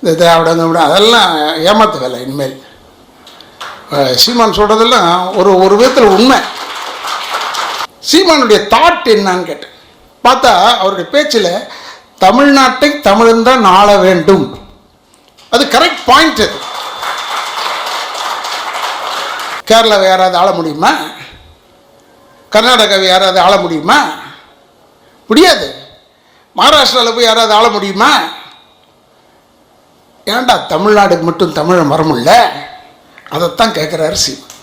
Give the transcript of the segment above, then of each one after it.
இந்த திராவிடங்க அதெல்லாம் ஏமாத்து வேலை. இனிமேல் சீமான் சொல்கிறதெல்லாம் ஒரு விதத்தில் உண்மை. சீமானுடைய தாட் என்னான்னு கேட்டேன். பார்த்தா அவருடைய பேச்சில் தமிழ்நாட்டை தமிழன் தான் ஆள வேண்டும், அது கரெக்ட் பாயிண்ட். அது கேரளாவை யாராவது ஆள முடியுமா? கர்நாடகாவை யாராவது ஆள முடியுமா? முடியாது. மகாராஷ்டிராவில் போய் யாராவது ஆள முடியுமா? ஏன்டா தமிழ்நாடுக்கு மட்டும் தமிழன் வரமுல்ல? அதைத்தான் கேட்குறாரு சீமான்.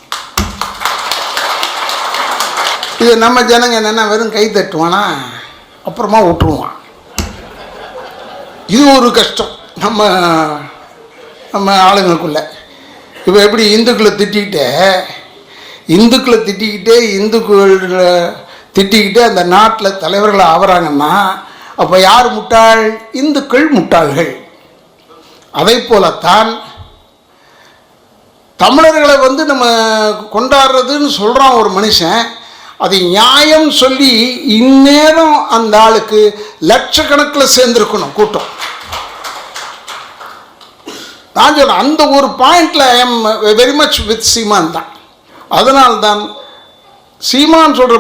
இது நம்ம ஜனங்க என்னென்னா வெறும் கை தட்டுவானா, அப்புறமா விட்டுருவான். இது ஒரு கஷ்டம் நம்ம நம்ம ஆளுங்களுக்குள்ள. இப்போ எப்படி இந்துக்களை திட்டிக்கிட்டே அந்த நாட்டில் தலைவர்கள் ஆகிறாங்கன்னா, அப்போ யார் முட்டாள்? இந்துக்கள் முட்டாள்கள். அதை போலத்தான் தமிழர்களை நம்ம கொண்டாடுறதுன்னு சொல்கிறான் ஒரு மனுஷன். அது நியாயம் சொல்லி இந்நேரம் அந்த ஆளுக்கு லட்சக்கணக்கில் சேர்ந்துருக்கணும் கூட்டம். நான் சொல்ல அந்த ஒரு பாயிண்டில் I am very much with Seeman தான். அதனால்தான் சீமான் சொல்கிற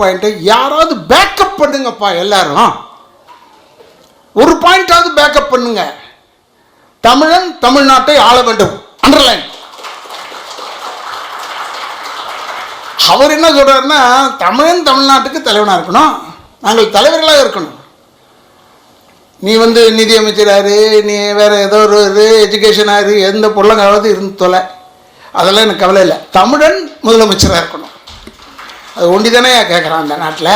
பாயிண்ட்டை யாராவது பேக்கப் பண்ணுங்கப்பா. எல்லாரும் ஒரு பாயிண்டாவது பேக்கப் பண்ணுங்க. தமிழன் தமிழ்நாட்டை ஆள வேண்டும், அண்டர்லைன். அவர் என்ன சொல்றாருன்னா, தமிழன் தமிழ்நாட்டுக்கு தலைவனாக இருக்கணும், நாங்கள் தலைவர்களாக இருக்கணும். நீ நிதியமைச்சராரு, நீ வேற ஏதோ ஒரு எஜுகேஷனாரு, எந்த பொருளாவது இருந்து தொலை, அதெல்லாம் எனக்கு கவலை இல்லை. தமிழன் முதலமைச்சராக இருக்கணும். அது ஒண்டி தானே கேட்குறான் அந்த நாட்டில்.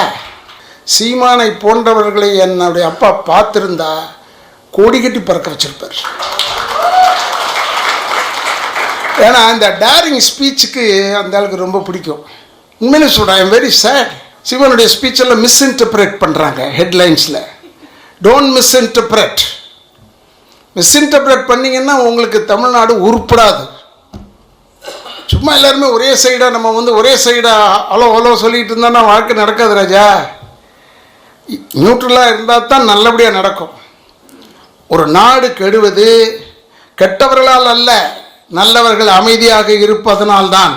சீமானை போன்றவர்களை என்னுடைய அப்பா பார்த்துருந்தா கோடி கட்டி பறக்க வச்சிருப்பார். ஏன்னா இந்த டேரிங் ஸ்பீச்சுக்கு அந்த ஆளுக்கு ரொம்ப பிடிக்கும். உண்மையிலே சொல்கிறேன், ஐம் வெரி சேட். சீமானுடைய ஸ்பீச்செல்லாம் மிஸ்இன்டர்பிரேட் பண்ணுறாங்க ஹெட்லைன்ஸில். டோன்ட் மிஸ்இன்டர்பிரேட் பண்ணிங்கன்னா உங்களுக்கு தமிழ்நாடு உருப்படாது. சும்மா எல்லாருமே ஒரே சைடாக நம்ம ஒரே சைடாக ஹலோ சொல்லிகிட்டு இருந்தோன்னா வாழ்க்கை நடக்காது ராஜா. நியூட்ரலாக இருந்தால் தான் நல்லபடியாக நடக்கும். ஒரு நாடு கெடுவது கெட்டவர்களால் அல்ல, நல்லவர்கள் அமைதியாக இருப்பதனால்தான்.